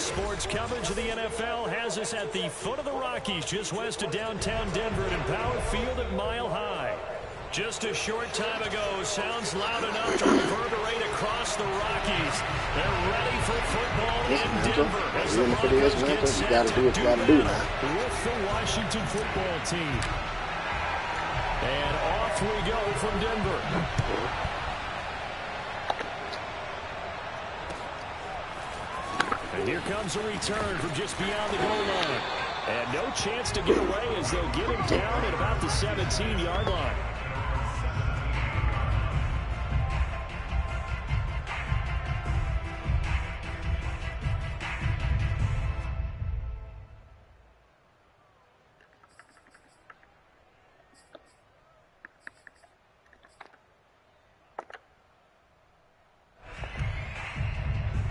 Sports coverage of the NFL has us at the foot of the Rockies, just west of downtown Denver at Empower Field at Mile High. Just a short time ago, sounds loud enough to reverberate across the Rockies. They're ready for football in Denver as the Broncos get set to do battle with the Washington football team. And off we go from Denver. And here comes a return from just beyond the goal line. And no chance to get away as they'll get him down at about the 17-yard line.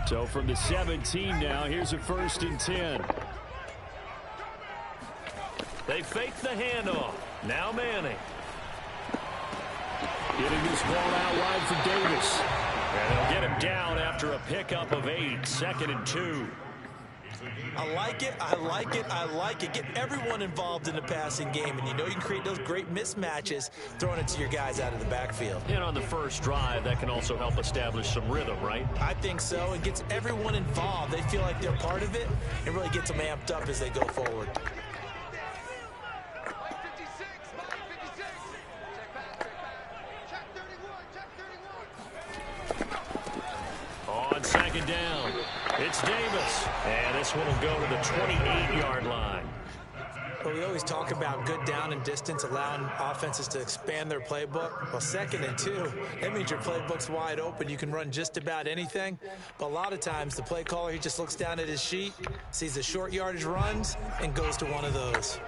So from the 17 now, here's a 1st and 10. They fake the handoff. Now Manning. Getting this ball out wide for Davis. And they'll get him down after a pickup of 8. 2nd and 2. I like it, I like it, I like it. Get everyone involved in the passing game, and you know you can create those great mismatches throwing it to your guys out of the backfield. And on the first drive, that can also help establish some rhythm, right? I think so. It gets everyone involved. They feel like they're part of it. It really gets them amped up as they go forward. On 2nd down, it's Davis. And this one will go to the 28-yard line. Well, we always talk about good down and distance, allowing offenses to expand their playbook. Well, 2nd and 2, that means your playbook's wide open. You can run just about anything. But a lot of times, the play caller, he just looks down at his sheet, sees the short yardage runs, and goes to one of those.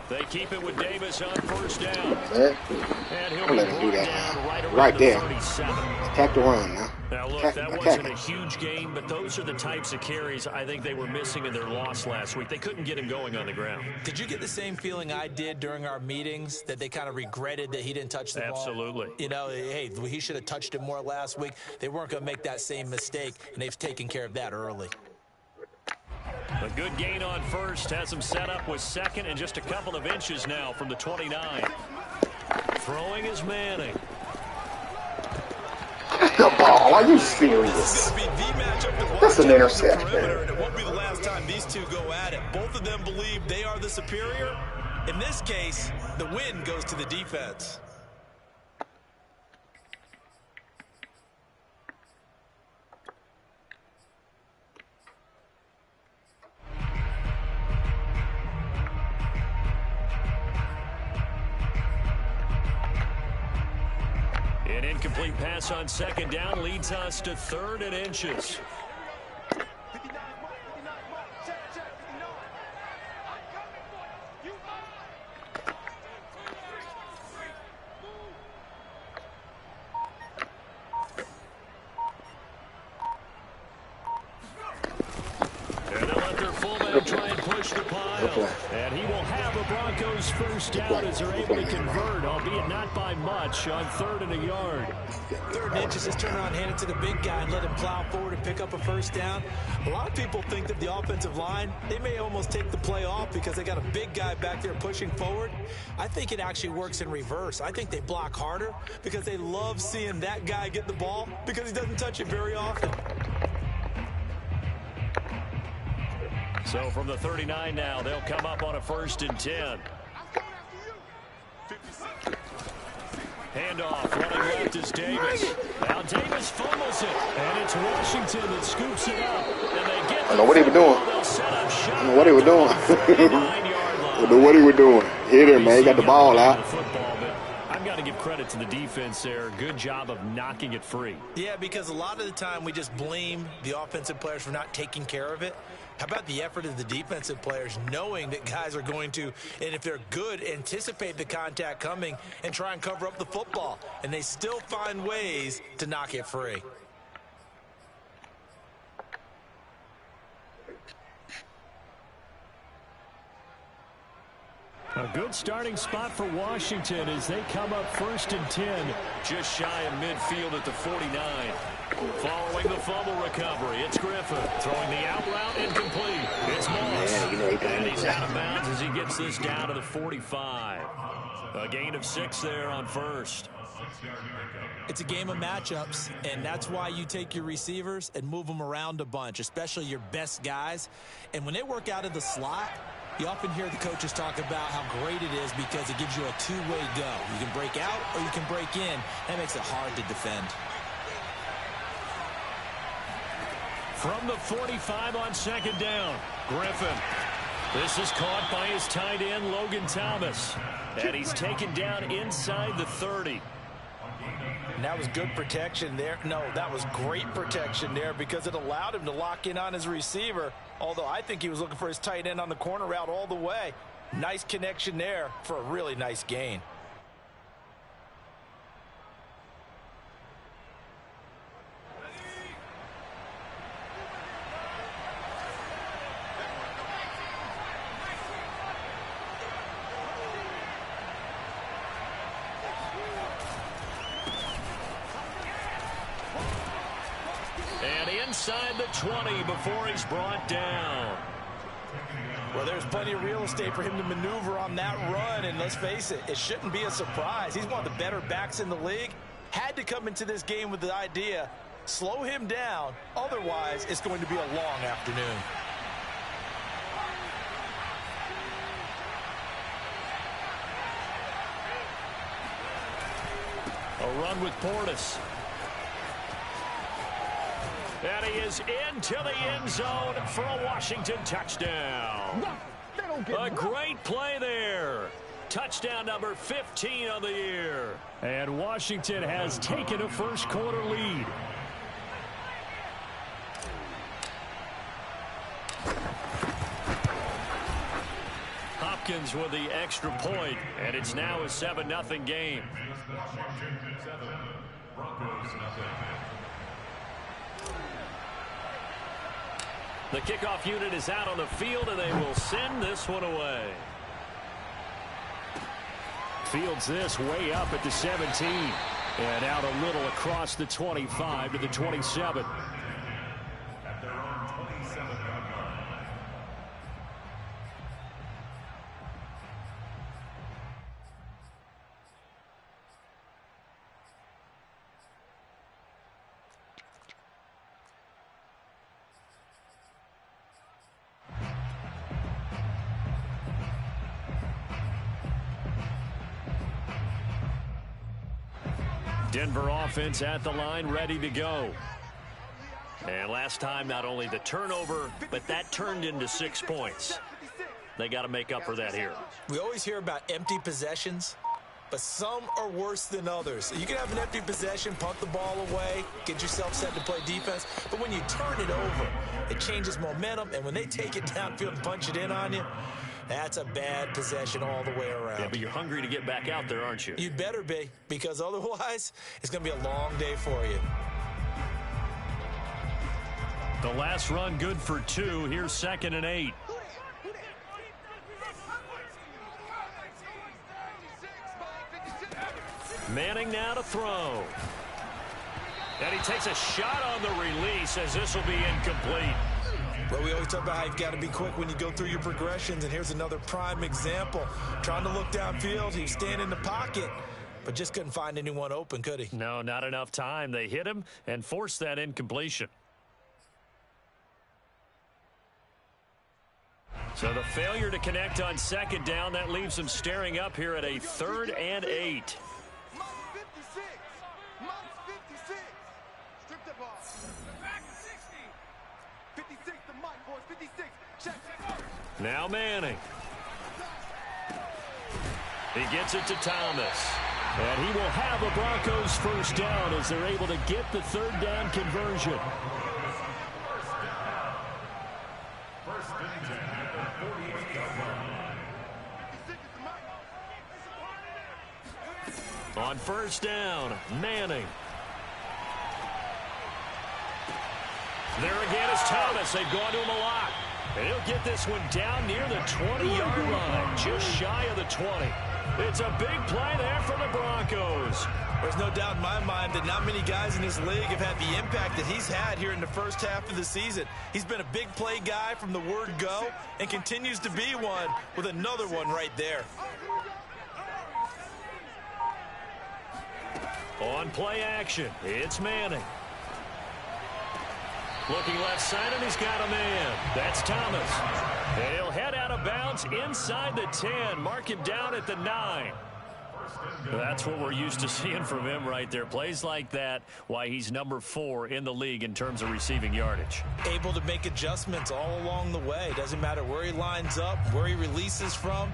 They keep it with Davis on 1st down. And he'll let him do that right there. Attack the run now. Now look, that wasn't a huge game, but those are the types of carries I think they were missing in their loss last week. They couldn't get him going on the ground. Did you get the same feeling I did during our meetings, that they kind of regretted that he didn't touch the ball? Absolutely. You know, hey, he should have touched it more last week. They weren't going to make that same mistake, and they've taken care of that early. A good gain on 1st has him set up with 2nd and just a couple of inches now from the 29. Throwing is Manning. The ball, are you serious? That's an interception. It won't be the last time these two go at it. Both of them believe they are the superior. In this case, the win goes to the defense. An incomplete pass on 2nd down leads us to 3rd and inches. And they'll let their fullback try and push the pile. And he will have a Broncos 1st down as they're able to convert, albeit not by much, on 3rd and a yard. 3rd and inches, just turn around, hand it to the big guy, and let him plow forward and pick up a 1st down. A lot of people think that the offensive line, they may almost take the play off because they got a big guy back there pushing forward. I think it actually works in reverse. I think they block harder because they love seeing that guy get the ball because he doesn't touch it very often. So from the 39 now, they'll come up on a 1st and 10. Handoff, running left is Davis. Now Davis fumbles it, and it's Washington that scoops it up. And they get I don't know what he was doing. I don't know what he was doing. I don't know what he was doing. Hit him, man. He got the ball out. I've got to give credit to the defense there. Good job of knocking it free. Yeah, because a lot of the time we just blame the offensive players for not taking care of it. How about the effort of the defensive players knowing that guys are going to, and if they're good, anticipate the contact coming and try and cover up the football. And they still find ways to knock it free. A good starting spot for Washington as they come up 1st and 10. Just shy of midfield at the 49. Following the fumble recovery, it's Griffin. Throwing the out route incomplete. It's Moss. And he's out of bounds as he gets this down to the 45. A gain of 6 there on 1st. It's a game of matchups, and that's why you take your receivers and move them around a bunch, especially your best guys. And when they work out of the slot, you often hear the coaches talk about how great it is because it gives you a two-way go. You can break out or you can break in. That makes it hard to defend. From the 45 on 2nd down, Griffin. This is caught by his tight end, Logan Thomas. And he's taken down inside the 30. And that was good protection there. No, that was great protection there because it allowed him to lock in on his receiver. Although I think he was looking for his tight end on the corner route all the way. Nice connection there for a really nice gain. Inside the 20 before he's brought down. Well, there's plenty of real estate for him to maneuver on that run, and let's face it, it shouldn't be a surprise. He's one of the better backs in the league. Had to come into this game with the idea, slow him down, otherwise it's going to be a long afternoon. A run with Portis. And he is into the end zone for a Washington touchdown. A great play there. Touchdown number 15 on the year. And Washington has taken a first quarter lead. Hopkins with the extra point, and it's now a 7-0 game. Washington 7, Broncos 0. The kickoff unit is out on the field, and they will send this one away. Fields this way up at the 17. And out a little across the 25 to the 27. At their own 27-yard line. Denver offense at the line, ready to go. And last time, not only the turnover, but that turned into 6 points. They got to make up for that here. We always hear about empty possessions, but some are worse than others. You can have an empty possession, punt the ball away, get yourself set to play defense, but when you turn it over, it changes momentum, and when they take it downfield and punch it in on you, that's a bad possession all the way around. Yeah, but you're hungry to get back out there, aren't you? You'd better be, because otherwise, it's going to be a long day for you. The last run good for 2. Here's 2nd and 8. Manning now to throw. And he takes a shot on the release as this will be incomplete. Well, we always talk about how you've got to be quick when you go through your progressions, and here's another prime example. Trying to look downfield, he was standing in the pocket, but just couldn't find anyone open, could he? No, not enough time. They hit him and forced that incompletion. So the failure to connect on 2nd down, that leaves him staring up here at a 3rd and 8. Now Manning. He gets it to Thomas. And he will have a Broncos first down as they're able to get the 3rd down conversion. First and 10 at the 48-yard line. On 1st down, Manning. There again is Thomas. They've gone to him a lot. And he'll get this one down near the 20-yard line, just shy of the 20. It's a big play there for the Broncos. There's no doubt in my mind that not many guys in this league have had the impact that he's had here in the first half of the season. He's been a big play guy from the word go and continues to be one with another one right there. On play action, it's Manning. Looking left side, and he's got a man. That's Thomas. And he'll head out of bounds inside the 10. Mark him down at the 9. That's what we're used to seeing from him right there. Plays like that, why he's number 4 in the league in terms of receiving yardage. Able to make adjustments all along the way. Doesn't matter where he lines up, where he releases from.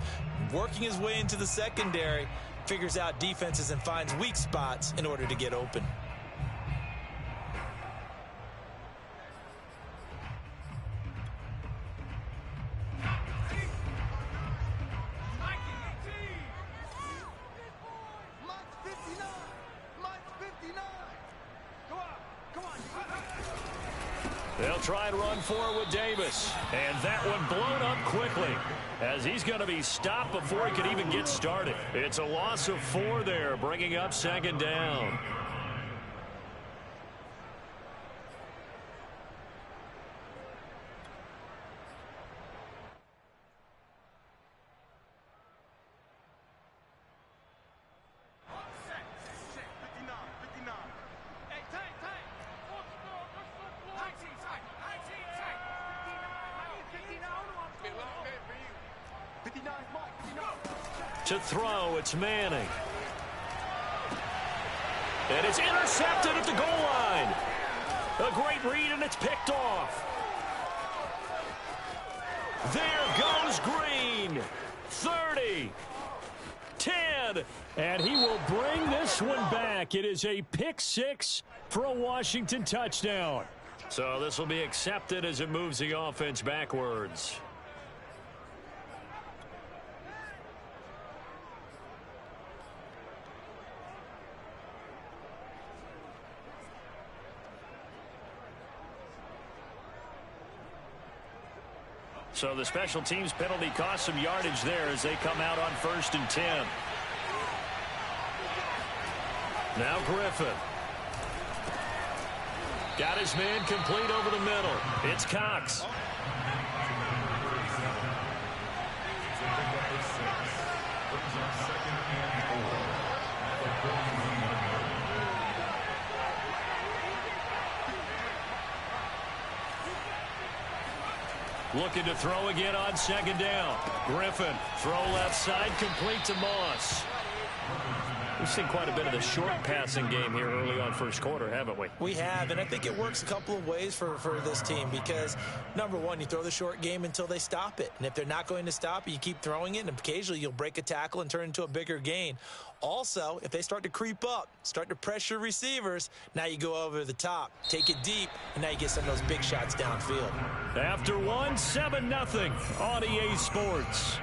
Working his way into the secondary, figures out defenses and finds weak spots in order to get open. They'll try and run forward with Davis. And that one blown up quickly as he's going to be stopped before he could even get started. It's a loss of 4 there, bringing up second down. To throw, it's Manning. And it's intercepted at the goal line. A great read, and it's picked off. There goes Green. 30. 10. And he will bring this one back. It is a pick 6 for a Washington touchdown. So this will be accepted as it moves the offense backwards. So the special teams penalty cost some yardage there as they come out on 1st and 10. Now Griffin. Got his man complete over the middle. It's Cox. Looking to throw again on second down. Griffin, throw left side, complete to Moss. We've seen quite a bit of the short passing game here early on first quarter, haven't we? We have, and I think it works a couple of ways for this team because, number one, you throw the short game until they stop it. And if they're not going to stop it, you keep throwing it, and occasionally you'll break a tackle and turn into a bigger gain. Also, if they start to creep up, start to pressure receivers, now you go over the top, take it deep, and now you get some of those big shots downfield. After one, 7-0 on EA Sports.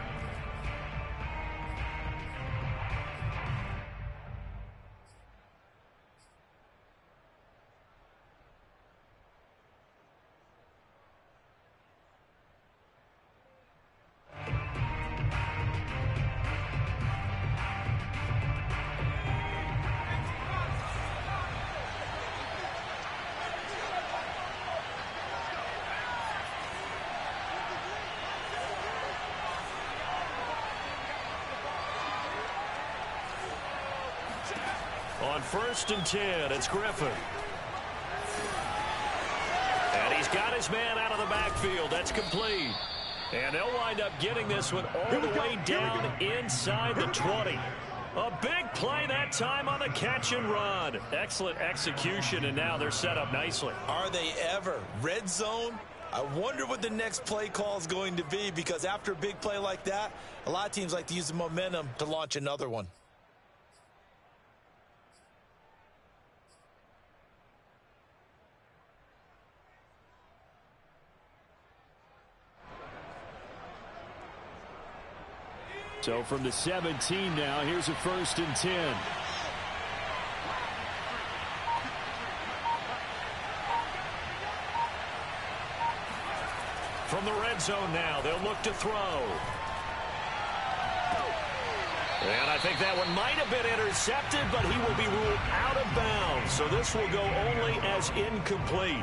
On 1st and 10, it's Griffin. And he's got his man out of the backfield. That's complete. And they'll wind up getting this one all the way down inside the 20. A big play that time on the catch and run. Excellent execution, and now they're set up nicely. Are they ever? Red zone? I wonder what the next play call is going to be because after a big play like that, a lot of teams like to use the momentum to launch another one. So from the 17 now, here's a 1st and 10. From the red zone now, they'll look to throw. And I think that one might have been intercepted, but he will be ruled out of bounds. So this will go only as incomplete.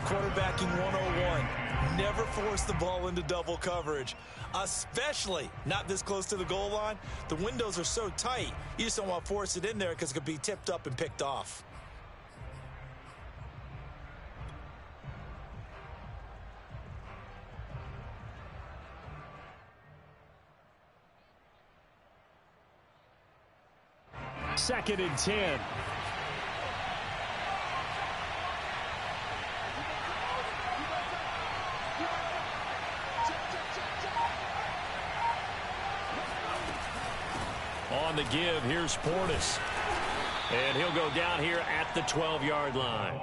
Quarterbacking 101. Never force the ball into double coverage, especially not this close to the goal line. The windows are so tight, you just don't want to force it in there because it could be tipped up and picked off. Second and 10. On the give, here's Portis. And he'll go down here at the 12-yard line.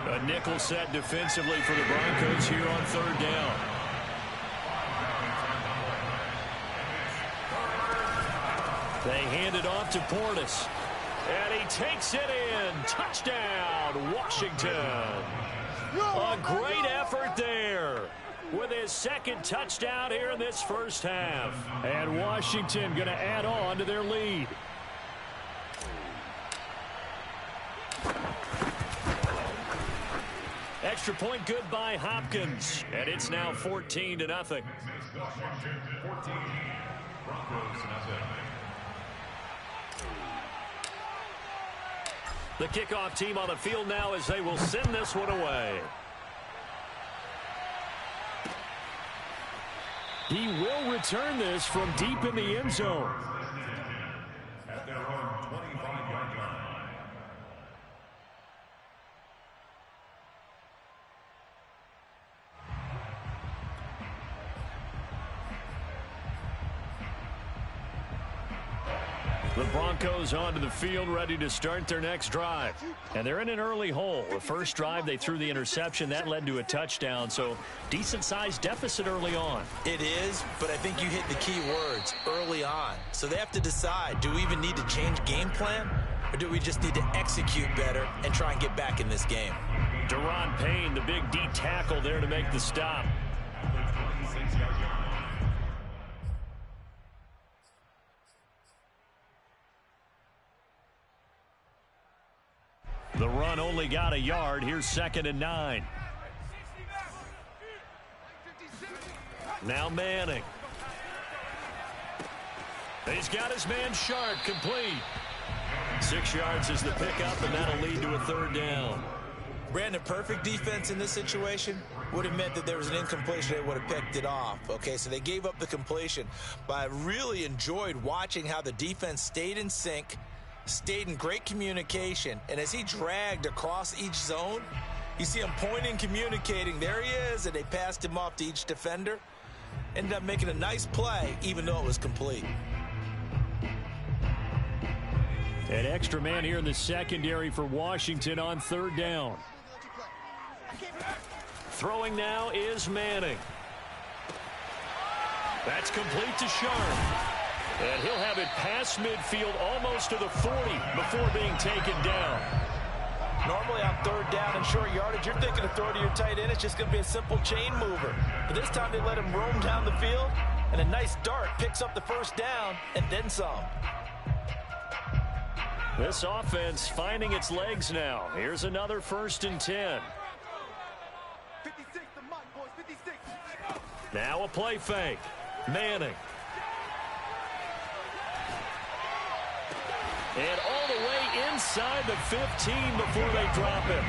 A nickel set defensively for the Broncos here on third down. They hand it off to Portis. And he takes it in. Touchdown, Washington. A great effort there with his second touchdown here in this first half. And Washington going to add on to their lead. Extra point good by Hopkins. And it's now 14-0. Washington 14, Broncos nothing. The kickoff team on the field now as they will send this one away. He will return this from deep in the end zone. At their own 25-yard line. The Broncos onto the field, ready to start their next drive. And they're in an early hole. The first drive, they threw the interception. That led to a touchdown, so decent-sized deficit early on. It is, but I think you hit the key words, early on. So they have to decide, do we even need to change game plan, or do we just need to execute better and try and get back in this game? Deron Payne, the big D tackle there to make the stop. The run only got a yard. Here's 2nd and 9. Now Manning. He's got his man Sharp complete. 6 yards is the pickup, and that'll lead to a third down. Brandon, perfect defense in this situation would have meant that there was an incompletion. They would have picked it off. Okay, so they gave up the completion. But I really enjoyed watching how the defense stayed in sync, stayed in great communication, and as he dragged across each zone, you see him pointing, communicating. There he is, and they passed him off to each defender. Ended up making a nice play, even though it was complete. An extra man here in the secondary for Washington on third down. Throwing now is Manning. That's complete to Sharp. And he'll have it past midfield almost to the 40 before being taken down. Normally on third down and short yardage, you're thinking of throw to your tight end. It's just going to be a simple chain mover. But this time they let him roam down the field, and a nice dart picks up the first down and then some. This offense finding its legs now. Here's another 1st and 10. 56, the mic, boys, 56. Now a play fake. Manning. And all the way inside the 15 before they drop him.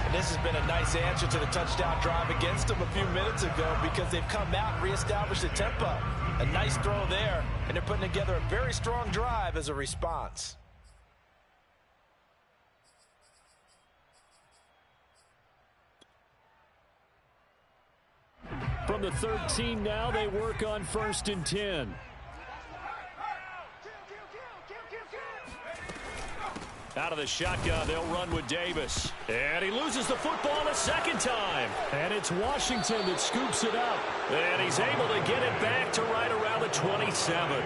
And this has been a nice answer to the touchdown drive against them a few minutes ago because they've come out and reestablished the tempo. A nice throw there, and they're putting together a very strong drive as a response. From the 13 now, they work on 1st and 10. Out of the shotgun, they'll run with Davis. And he loses the football a second time. And it's Washington that scoops it up. And he's able to get it back to right around the 27.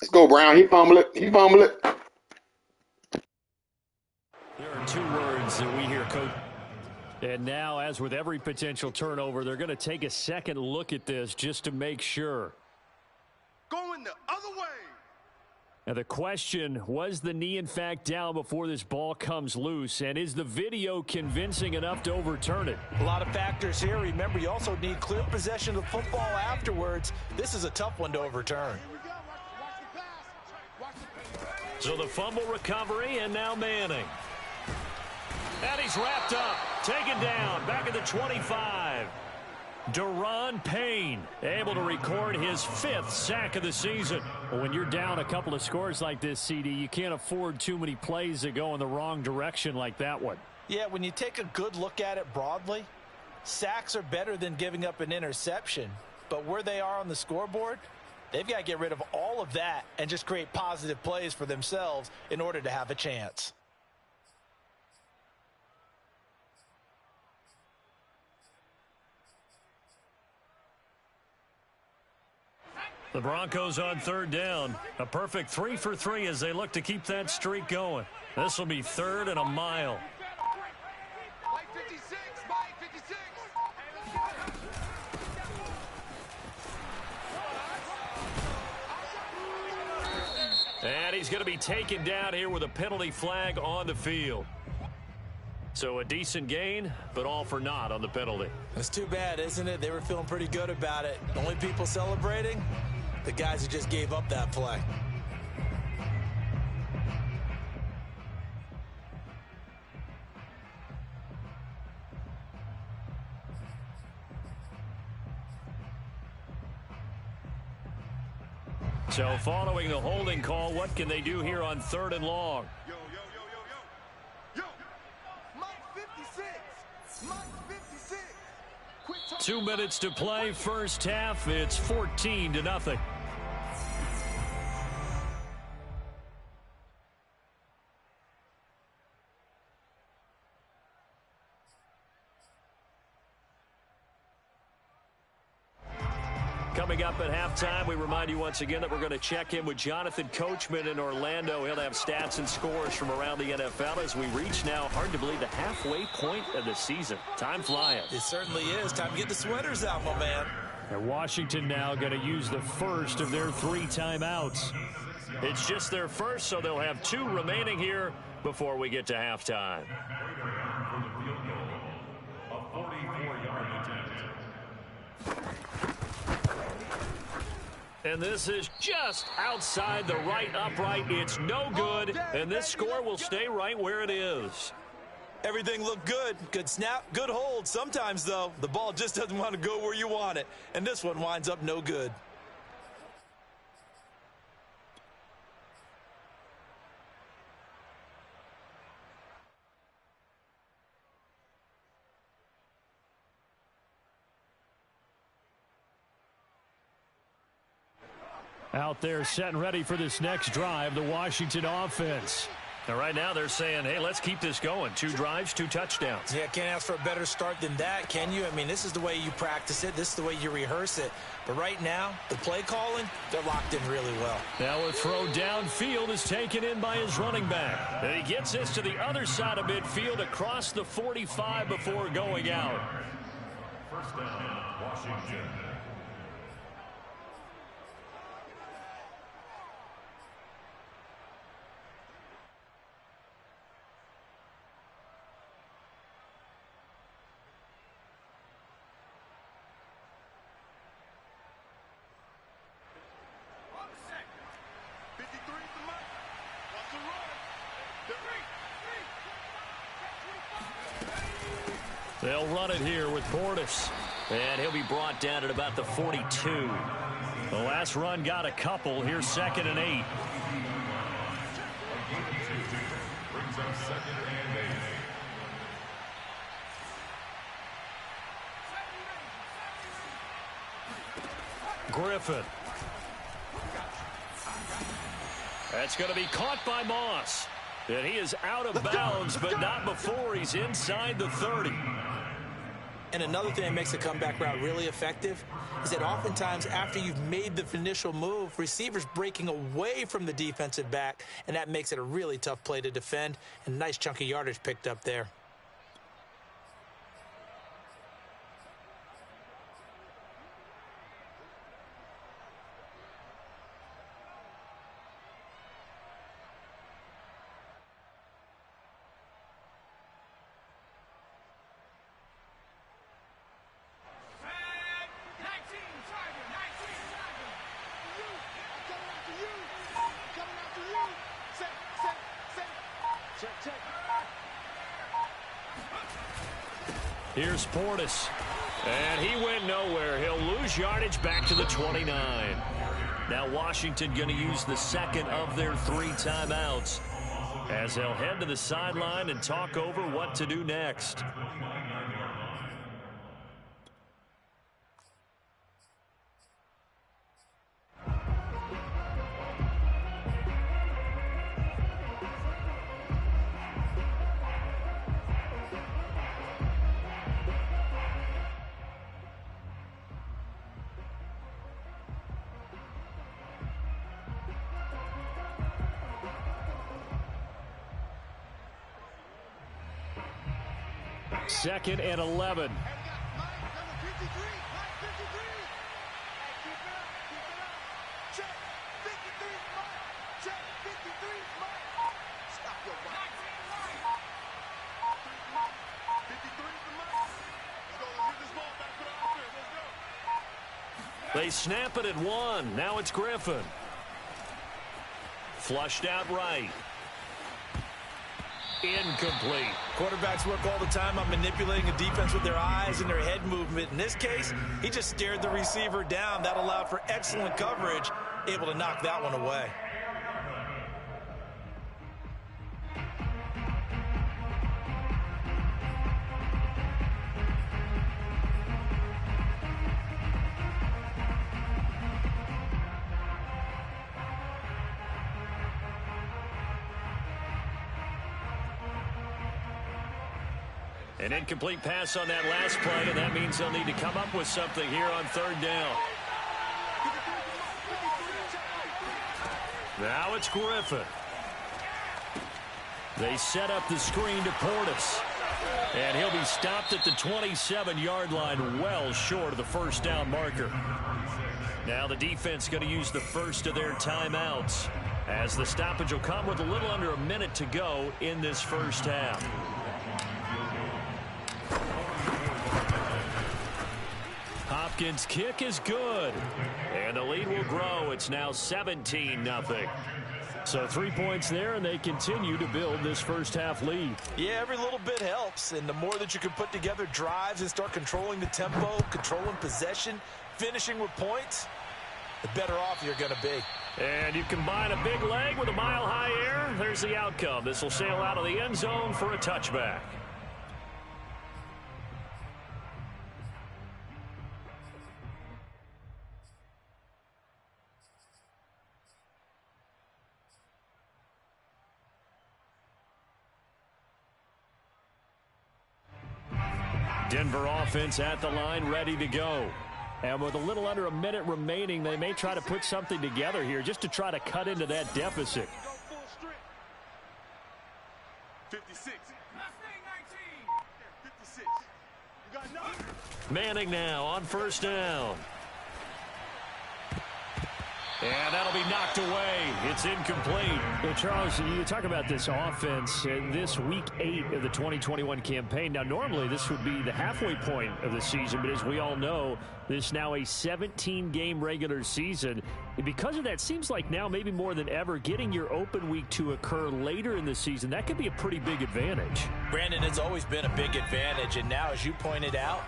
Let's go, Brown. He fumbled it. He fumbled it. There are two words that we hear, Coach. And now, as with every potential turnover, they're going to take a second look at this just to make sure. Going the other way. Now the question, was the knee in fact down before this ball comes loose? And is the video convincing enough to overturn it? A lot of factors here. Remember, you also need clear possession of the football afterwards. This is a tough one to overturn. So the fumble recovery, and now Manning. And he's wrapped up, taken down, back at the 25. Daron Payne able to record his 5th sack of the season. Well, when you're down a couple of scores like this, CD, you can't afford too many plays that go in the wrong direction like that one. Yeah, when you take a good look at it broadly, sacks are better than giving up an interception. But where they are on the scoreboard, they've got to get rid of all of that and just create positive plays for themselves in order to have a chance. The Broncos on 3rd down. A perfect 3 for 3 as they look to keep that streak going. This will be 3rd and a mile. Mike 56, Mike 56. And he's going to be taken down here with a penalty flag on the field. So a decent gain, but all for naught on the penalty. It's too bad, isn't it? They were feeling pretty good about it. The only people celebrating, the guys who just gave up that play. So following the holding call, what can they do here on 3rd and long? Yo, yo, yo, yo, yo. Yo. Mike 56. Mike 56. Quick touch. 2 minutes to play, first half. It's 14-0. Coming up at halftime, we remind you once again that we're going to check in with Jonathan Coachman in Orlando. He'll have stats and scores from around the NFL as we reach now, hard to believe, the halfway point of the season. Time flying. It certainly is. Time to get the sweaters out, my man. And Washington now going to use the first of their 3 timeouts. It's just their first, so they'll have 2 remaining here before we get to halftime. For the field goal, a 44-yard attempt. And this is just outside the right upright. It's no good, and this score will stay right where it is. Everything looked good. Good snap, good hold. Sometimes, though, the ball just doesn't want to go where you want it. And this one winds up no good. Out there set and ready for this next drive, the Washington offense. And right now they're saying, hey, let's keep this going. 2 drives, 2 touchdowns. Yeah, can't ask for a better start than that, can you? I mean, this is the way you practice it. This is the way you rehearse it. But right now, the play calling, they're locked in really well. Now a throw downfield is taken in by his running back. And he gets this to the other side of midfield across the 45 before going out. First down, Washington. They'll run it here with Portis. And he'll be brought down at about the 42. The last run got a couple. Here's 2nd and 8. Brings up 2nd and 8. Griffin. That's going to be caught by Moss. And he is out of bounds, but not before he's inside the 30. And another thing that makes a comeback route really effective is that oftentimes after you've made the initial move, receivers breaking away from the defensive back, and that makes it a really tough play to defend. And nice chunk of yardage picked up there. Here's Portis, and he went nowhere. He'll lose yardage back to the 29. Now Washington going to use the second of their 3 timeouts as they'll head to the sideline and talk over what to do next. Second and 11. They snap it at 1. Now it's Griffin. Flushed out right. Incomplete. Quarterbacks work all the time on manipulating a defense with their eyes and their head movement. In this case, he just stared the receiver down. That allowed for excellent coverage, able to knock that one away. An incomplete pass on that last play, and that means they'll need to come up with something here on 3rd down. Now it's Griffin. They set up the screen to Portis. And he'll be stopped at the 27-yard line, well short of the 1st down marker. Now the defense going to use the first of their timeouts, as the stoppage will come with a little under a minute to go in this first half. Hopkins' kick is good, and the lead will grow. It's now 17-0. So 3 points there, and they continue to build this first half lead. Yeah, every little bit helps, and the more that you can put together drives and start controlling the tempo, controlling possession, finishing with points, the better off you're going to be. And you combine a big leg with a mile-high air, there's the outcome. This will sail out of the end zone for a touchback. Denver offense at the line, ready to go. And with a little under a minute remaining, they may try to put something together here just to try to cut into that deficit. 56. 56. You got nothing. Manning now on 1st down. And that'll be knocked away. It's incomplete. Well, Charles, you talk about this offense this week 8 of the 2021 campaign. Now, normally this would be the halfway point of the season, but as we all know, this is now a 17-game regular season. And because of that, seems like now maybe more than ever, getting your open week to occur later in the season, that could be a pretty big advantage. Brandon, it's always been a big advantage, and now, as you pointed out,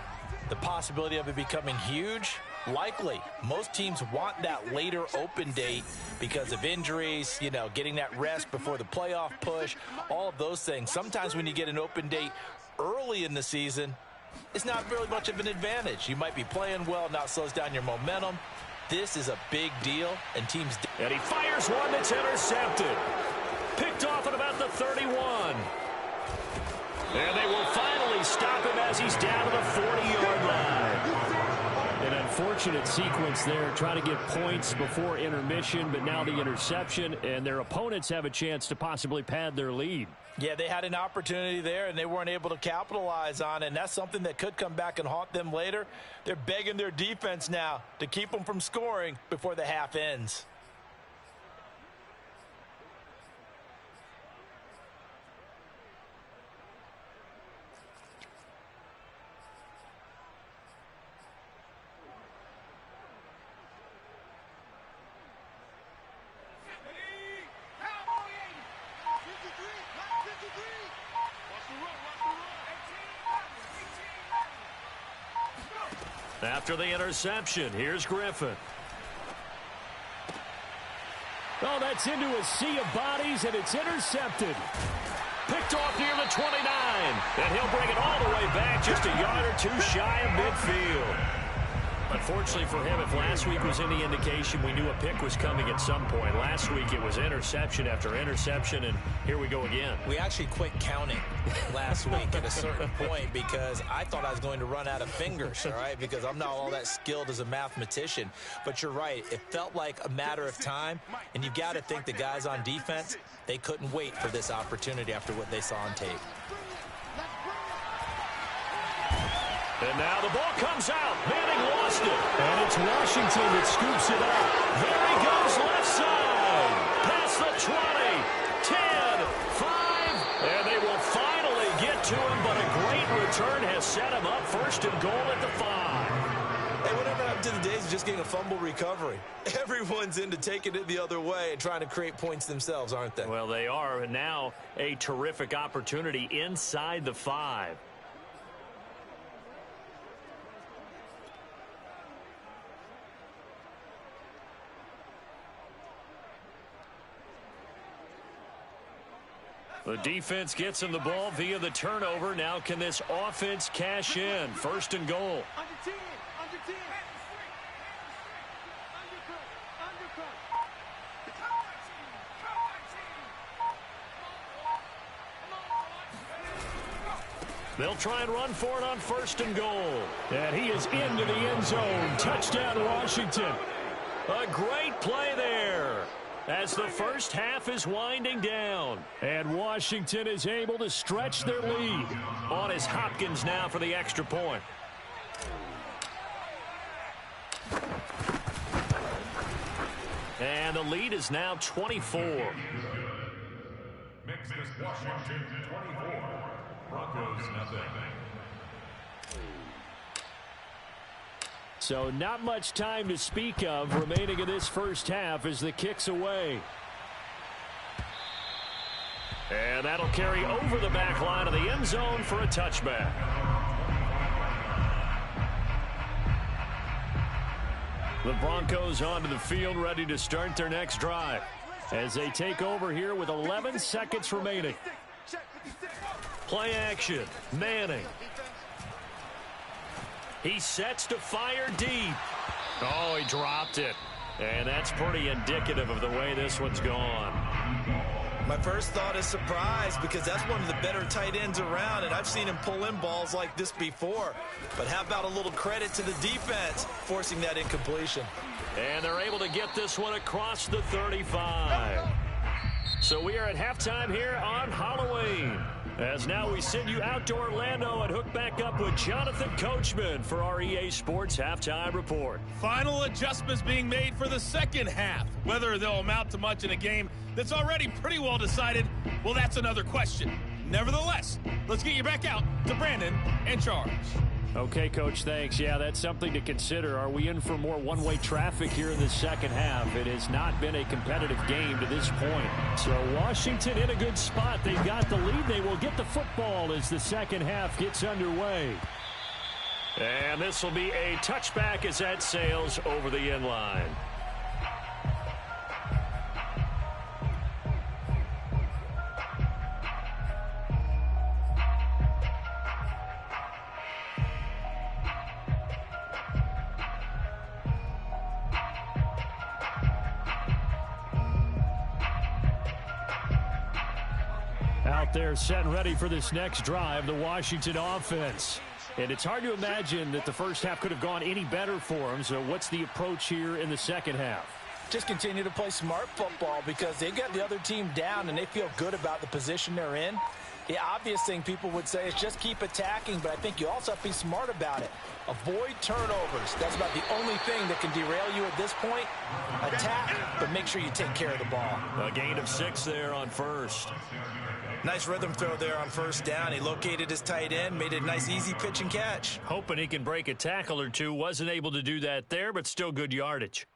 the possibility of it becoming huge, likely. Most teams want that later open date because of injuries, you know, getting that rest before the playoff push, all of those things. Sometimes when you get an open date early in the season, it's not really much of an advantage. You might be playing well, not slows down your momentum. This is a big deal, and teams... And he fires one that's intercepted. Picked off at about the 31. And they will finally they stop him as he's down to the 40-yard line. An unfortunate sequence there, trying to get points before intermission, but now the interception, and their opponents have a chance to possibly pad their lead. Yeah, they had an opportunity there, and they weren't able to capitalize on it, and that's something that could come back and haunt them later. They're begging their defense now to keep them from scoring before the half ends. After the interception, here's Griffin. Oh, that's into a sea of bodies, and it's intercepted. Picked off near the 29. And he'll bring it all the way back just a yard or two shy of midfield. Unfortunately for him, if last week was any indication, we knew a pick was coming at some point. Last week it was interception after interception, and here we go again. We actually quit counting last week at a certain point because I thought I was going to run out of fingers, all right, because I'm not all that skilled as a mathematician. But you're right. It felt like a matter of time, and you've got to think the guys on defense, they couldn't wait for this opportunity after what they saw on tape. And now the ball comes out. Manning lost it. And it's Washington that scoops it up. There he goes left side. Past the 20, 10, 5. And they will finally get to him, but a great return has set him up first and goal at the 5. Hey, whatever happened to the days of just getting a fumble recovery? Everyone's into taking it the other way and trying to create points themselves, aren't they? Well, they are. And now a terrific opportunity inside the 5. The defense gets him the ball via the turnover. Now can this offense cash in? First and goal. Under 10, under 10. They'll try and run for it on first and goal. And he is into the end zone. Touchdown, Washington. A great play there as the first half is winding down. And Washington is able to stretch their lead. On is Hopkins now for the extra point. And the lead is now 24. Makes this Washington 24. Broncos nothing. So not much time to speak of remaining in this first half as the kick's away. And that'll carry over the back line of the end zone for a touchback. The Broncos onto the field, ready to start their next drive as they take over here with 11 seconds remaining. Play action. Manning. He sets to fire deep. Oh, he dropped it. And that's pretty indicative of the way this one's gone. My first thought is surprise because that's one of the better tight ends around, and I've seen him pull in balls like this before. But how about a little credit to the defense forcing that incompletion? And they're able to get this one across the 35. So we are at halftime here on Halloween. As now we send you out to Orlando and hook back up with Jonathan Coachman for our EA Sports Halftime Report. Final adjustments being made for the second half. Whether they'll amount to much in a game that's already pretty well decided, well, that's another question. Nevertheless, let's get you back out to Brandon and Charles. Okay, Coach, thanks. Yeah, that's something to consider. Are we in for more one-way traffic here in the second half? It has not been a competitive game to this point. So Washington in a good spot. They've got the lead. They will get the football as the second half gets underway. And this will be a touchback as that sails over the end line. They're set and ready for this next drive, the Washington offense. And it's hard to imagine that the first half could have gone any better for them. So what's the approach here in the second half? Just continue to play smart football because they got the other team down and they feel good about the position they're in. The obvious thing people would say is just keep attacking, but I think you also have to be smart about it. Avoid turnovers. That's about the only thing that can derail you at this point. Attack, but make sure you take care of the ball. A gain of 6 there on first. Nice rhythm throw there on first down. He located his tight end, made a nice easy pitch and catch. Hoping he can break a tackle or two. Wasn't able to do that there, but still good yardage.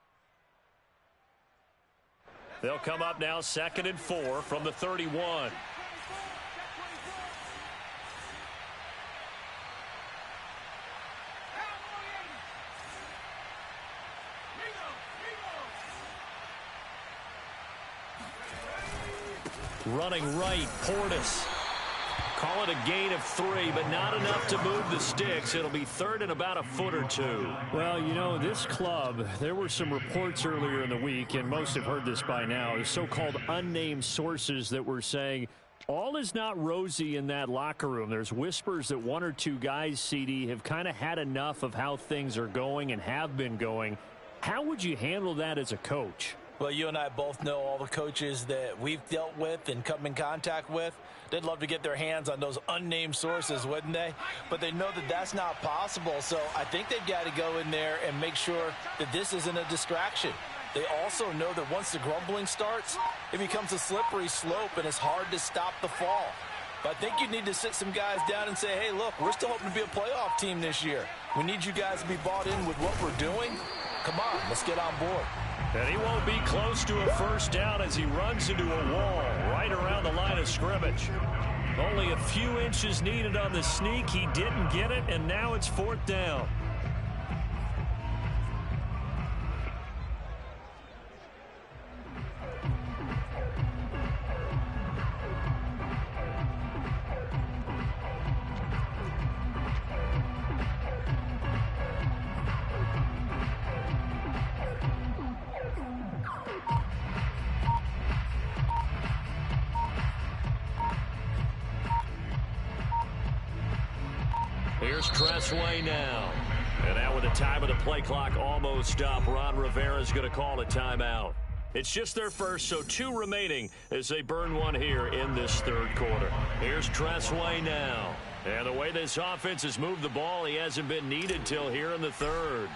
They'll come up now 2nd and 4 from the 31. Running right, Portis. Call it a gain of 3, but not enough to move the sticks. It'll be 3rd and about a foot or 2. Well, you know, this club, there were some reports earlier in the week, and most have heard this by now, the so-called unnamed sources that were saying all is not rosy in that locker room. There's whispers that 1 or 2 guys, CD, have kind of had enough of how things are going and have been going. How would you handle that as a coach? Well, you and I both know all the coaches that we've dealt with and come in contact with. They'd love to get their hands on those unnamed sources, wouldn't they? But they know that that's not possible. So I think they've got to go in there and make sure that this isn't a distraction. They also know that once the grumbling starts, it becomes a slippery slope and it's hard to stop the fall. But I think you need to sit some guys down and say, hey, look, we're still hoping to be a playoff team this year. We need you guys to be bought in with what we're doing. Come on, let's get on board. And he won't be close to a first down as he runs into a wall right around the line of scrimmage. Only a few inches needed on the sneak. He didn't get it, and now it's 4th down. Here's Tressway now. And now with the time of the play clock almost up, Ron Rivera's going to call a timeout. It's just their first, so 2 remaining as they burn one here in this 3rd quarter. Here's Tressway now. And the way this offense has moved the ball, he hasn't been needed till here in the 3rd.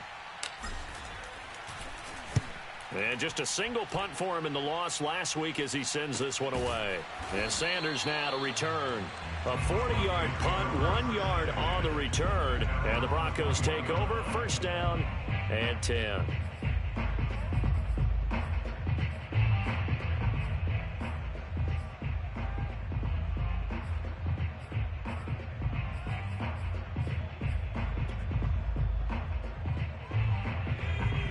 And just a single punt for him in the loss last week as he sends this one away. And Sanders now to return. A 40-yard punt, 1 yard on the return. And the Broncos take over, first down and 10.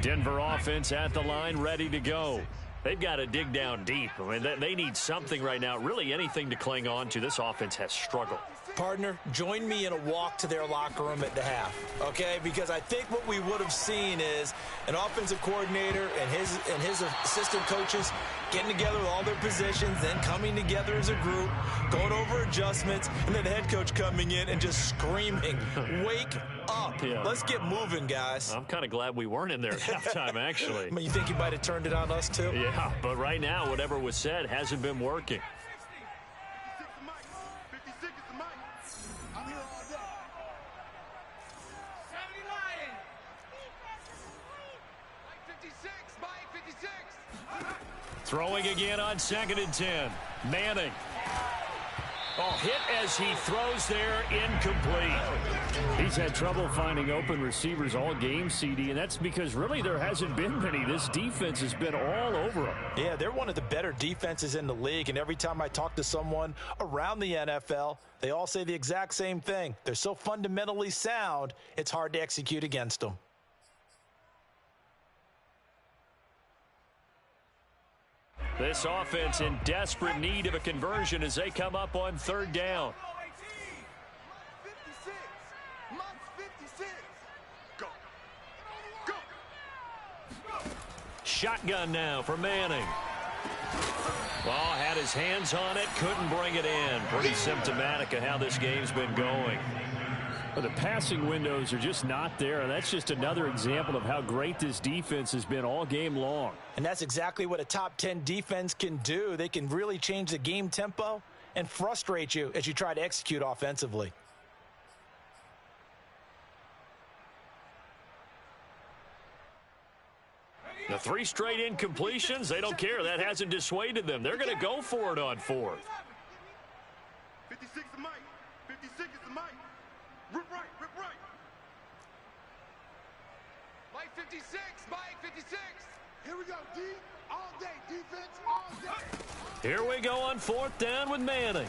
Denver offense at the line, ready to go. They've got to dig down deep. I mean, they need something right now, really anything to cling on to. This offense has struggled. Partner, join me in a walk to their locker room at the half, okay? Because I think what we would have seen is an offensive coordinator and his assistant coaches getting together with all their positions, then coming together as a group, going over adjustments, and then the head coach coming in and just screaming, wake up. Yeah. Let's get moving, guys. I'm kind of glad we weren't in there at halftime, actually. I mean, you think he might have turned it on us, too? Yeah, but right now, whatever was said hasn't been working. Throwing again on 2nd and 10. Manning. Oh, hit as he throws there, incomplete. He's had trouble finding open receivers all game, CD, and that's because really there hasn't been many. This defense has been all over them. Yeah, they're one of the better defenses in the league, and every time I talk to someone around the NFL, they all say the exact same thing. They're so fundamentally sound, it's hard to execute against them. This offense in desperate need of a conversion as they come up on 3rd down. 56. Monk's 56. Go. Go. Shotgun now for Manning. Ball had his hands on it, couldn't bring it in. Pretty symptomatic of how this game's been going. Well, the passing windows are just not there, and that's just another example of how great this defense has been all game long. And that's exactly what a top 10 defense can do. They can really change the game tempo and frustrate you as you try to execute offensively. The 3 straight incompletions, they don't care. That hasn't dissuaded them. They're going to go for it on 4th. 56 is Mike. 56 is Mike. Rip right, rip right. Mike 56, Mike 56. Here we go, D. All day, defense, all day. Here we go on 4th down with Manning.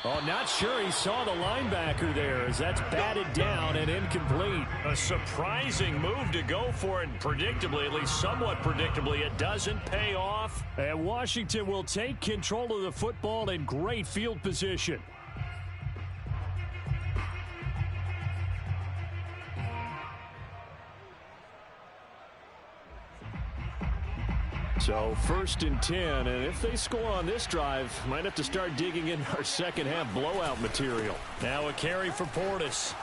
Oh, not sure he saw the linebacker there as that's batted down and incomplete. A surprising move to go for it, and predictably, at least somewhat predictably, it doesn't pay off. And Washington will take control of the football in great field position. So 1st and 10, and if they score on this drive, might have to start digging in our second half blowout material. Now a carry for Portis.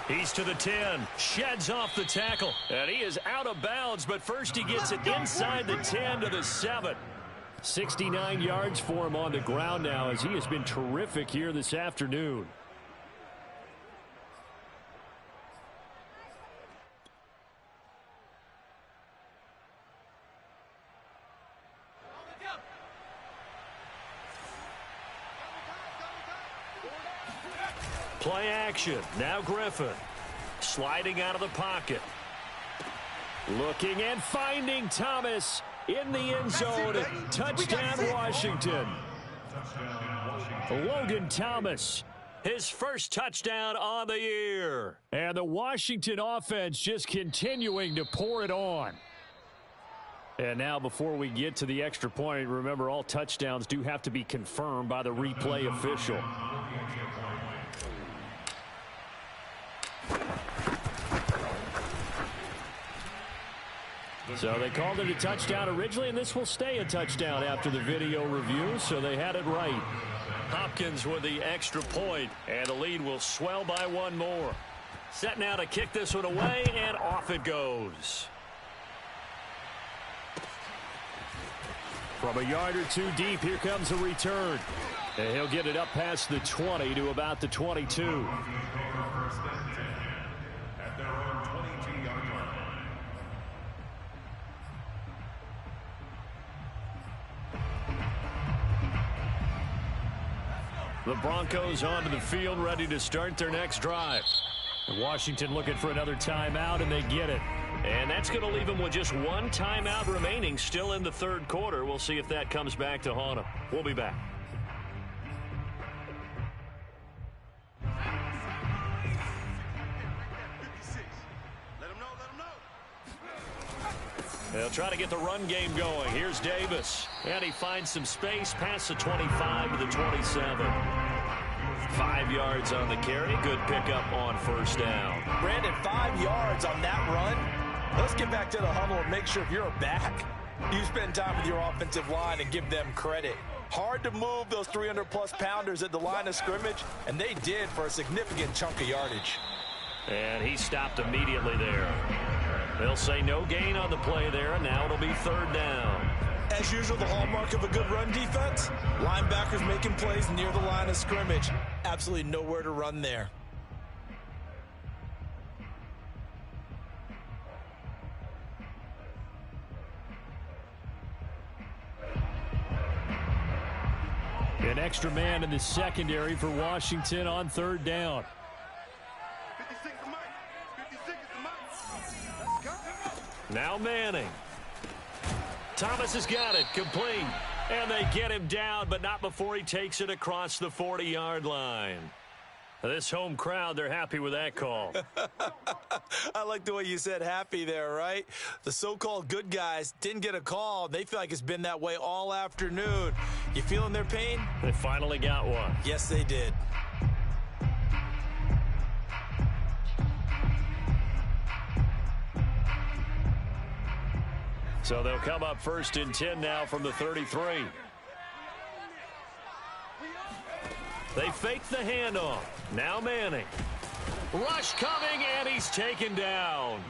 He's to the 10, sheds off the tackle, and he is out of bounds, but first he gets it inside the 10 to the 7. 69 yards for him on the ground now as he has been terrific here this afternoon. Play action. Now Griffin. Sliding out of the pocket. Looking and finding Thomas in the end zone. Touchdown Washington. Logan Thomas. His first touchdown on the year. And the Washington offense just continuing to pour it on. And now before we get to the extra point, remember all touchdowns do have to be confirmed by the replay official. So they called it a touchdown originally, and this will stay a touchdown after the video review, so they had it right. Hopkins with the extra point, and the lead will swell by 1 more. Set now to kick this one away, and off it goes. From a yard or 2 deep, here comes a return. And he'll get it up past the 20 to about the 22. The Broncos onto the field, ready to start their next drive. Washington looking for another timeout, and they get it. And that's going to leave them with just 1 timeout remaining, still in the 3rd quarter. We'll see if that comes back to haunt them. We'll be back. They'll try to get the run game going. Here's Davis. And he finds some space past the 25 to the 27. 5 yards on the carry. Good pickup on 1st down. Brandon, 5 yards on that run. Let's get back to the huddle and make sure if you're a back, you spend time with your offensive line and give them credit. Hard to move those 300-plus pounders at the line of scrimmage, and they did for a significant chunk of yardage. And he stopped immediately there. They'll say no gain on the play there, and now it'll be 3rd down. As usual, the hallmark of a good run defense, linebackers making plays near the line of scrimmage. Absolutely nowhere to run there. An extra man in the secondary for Washington on 3rd down. 56 is Mike. 56 is Mike. Now Manning. Thomas has got it. Complete. And they get him down, but not before he takes it across the 40-yard line. This home crowd, they're happy with that call. I like the way you said happy there, right? The so-called good guys didn't get a call. They feel like it's been that way all afternoon. You feeling their pain? They finally got one. Yes, they did. So they'll come up 1st and 10 now from the 33. They fake the handoff. Now Manning. Rush coming, and he's taken down.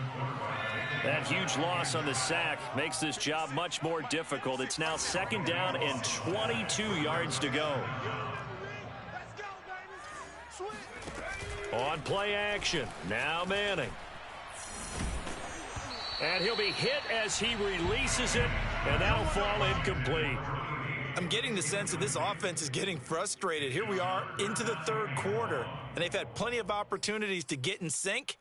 That huge loss on the sack makes this job much more difficult. It's now 2nd down and 22 yards to go. On play action. Now Manning. And he'll be hit as he releases it, and that'll fall incomplete. I'm getting the sense that this offense is getting frustrated. Here we are into the 3rd quarter, and they've had plenty of opportunities to get in sync.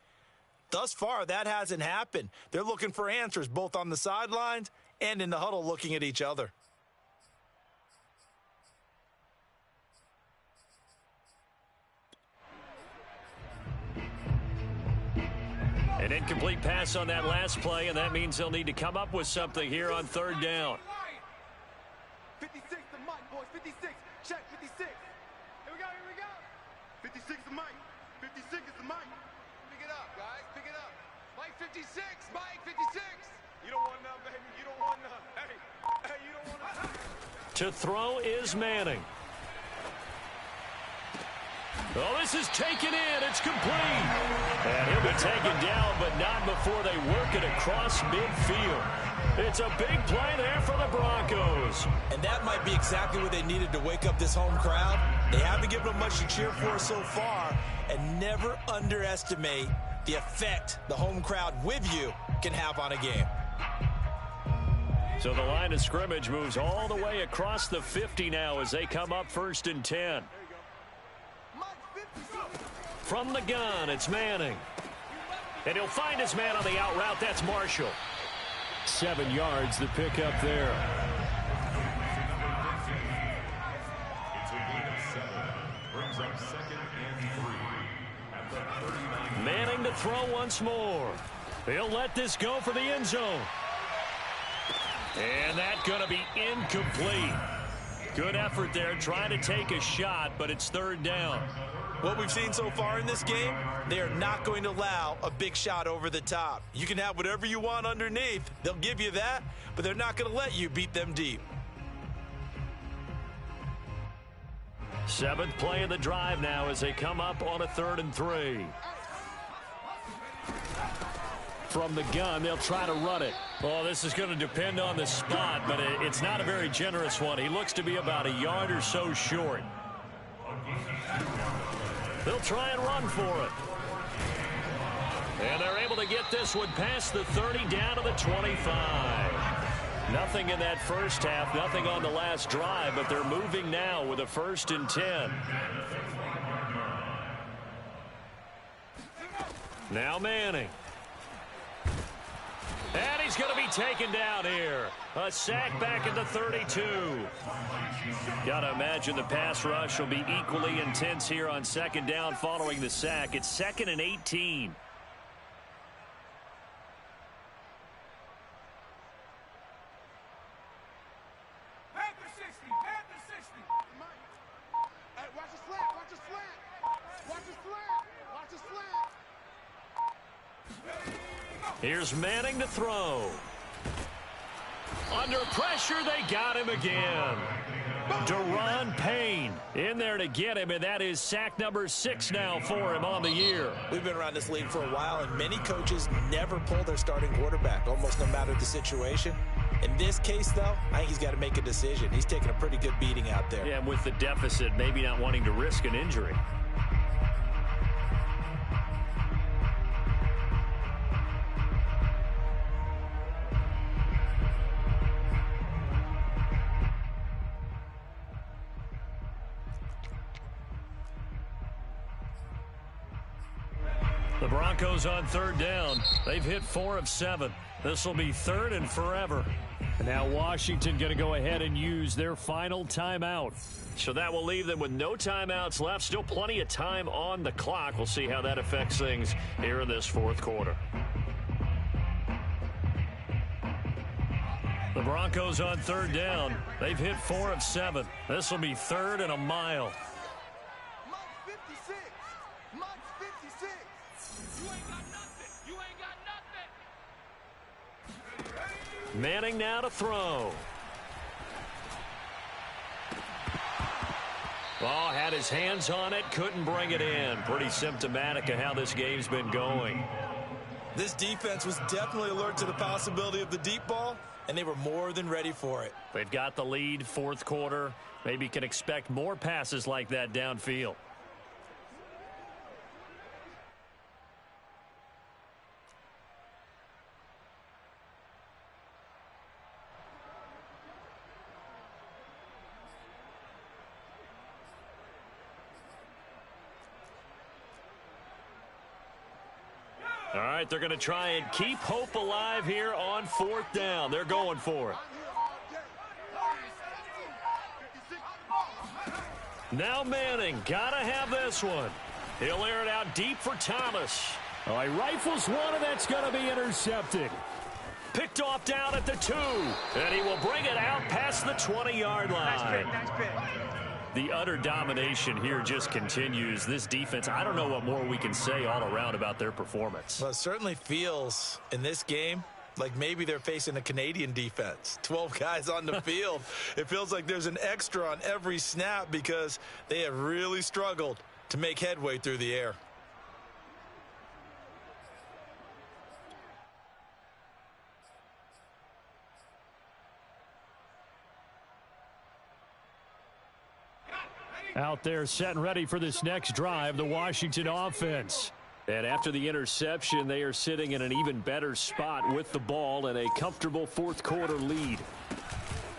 Thus far, that hasn't happened. They're looking for answers both on the sidelines and in the huddle looking at each other. An incomplete pass on that last play, and that means they'll need to come up with something here on 3rd down. 56 to Mike, boys. 56. Check 56. Here we go, here we go. 56 to Mike. 56 is the Mike. Pick it up, guys. Pick it up. Mike 56. Mike 56. You don't want none, baby. You don't want none. Hey, you don't want none. To throw is Manning. Oh, this is taken in. It's complete. And he'll be taken down, but not before they work it across midfield. It's a big play there for the Broncos. And that might be exactly what they needed to wake up this home crowd. They haven't given them much to cheer for so far, and never underestimate the effect the home crowd with you can have on a game. So the line of scrimmage moves all the way across the 50 now as they come up 1st and 10. From the gun, it's Manning. And he'll find his man on the out route. That's Marshall. 7 yards, the pickup there. Manning to throw once more. He'll let this go for the end zone. And that's going to be incomplete. Good effort there, trying to take a shot, but it's 3rd down. What we've seen so far in this game, they are not going to allow a big shot over the top. You can have whatever you want underneath. They'll give you that, but they're not going to let you beat them deep. 7th play of the drive now as they come up on a 3rd and 3. From the gun, they'll try to run it. Oh, this is going to depend on the spot, but it's not a very generous one. He looks to be about a yard or so short. They'll try and run for it. And they're able to get this one past the 30 down to the 25. Nothing in that first half, nothing on the last drive, but they're moving now with a 1st and 10. Now Manning. And he's going to be taken down here. A sack back at the 32. Got to imagine the pass rush will be equally intense here on 2nd down following the sack. It's 2nd and 18. Panther 60. Panther 60. Hey, watch his flat. Watch his flat. Watch his flat. Watch his flat. Here's Manning to throw. Under pressure, they got him again. Deron Payne in there to get him, and that is sack number 6 now for him on the year. We've been around this league for a while, and many coaches never pull their starting quarterback, almost no matter the situation. In this case, though, I think he's got to make a decision. He's taking a pretty good beating out there. Yeah, and with the deficit, maybe not wanting to risk an injury. The Broncos on 3rd down. They've hit 4 of 7. This will be 3rd and forever. And now Washington going to go ahead and use their final timeout. So that will leave them with no timeouts left. Still plenty of time on the clock. We'll see how that affects things here in this 4th quarter. The Broncos on 3rd down. They've hit 4 of 7. This will be 3rd and a mile. Manning now to throw. Oh, had his hands on it, couldn't bring it in. Pretty symptomatic of how this game's been going. This defense was definitely alert to the possibility of the deep ball, and they were more than ready for it. They've got the lead, fourth quarter. Maybe can expect more passes like that downfield. All right, they're going to try and keep hope alive here on fourth down. They're going for it. Now Manning, got to have this one. He'll air it out deep for Thomas. All right, rifles one, and that's going to be intercepted. Picked off down at the 2, and he will bring it out past the 20-yard line. Nice pick. The utter domination here just continues. This defense, I don't know what more we can say all around about their performance. Well, it certainly feels in this game like maybe they're facing a Canadian defense. 12 guys on the field. It feels like there's an extra on every snap because they have really struggled to make headway through the air. Out there set and ready for this next drive, the Washington offense. And after the interception, they are sitting in an even better spot with the ball and a comfortable fourth quarter lead.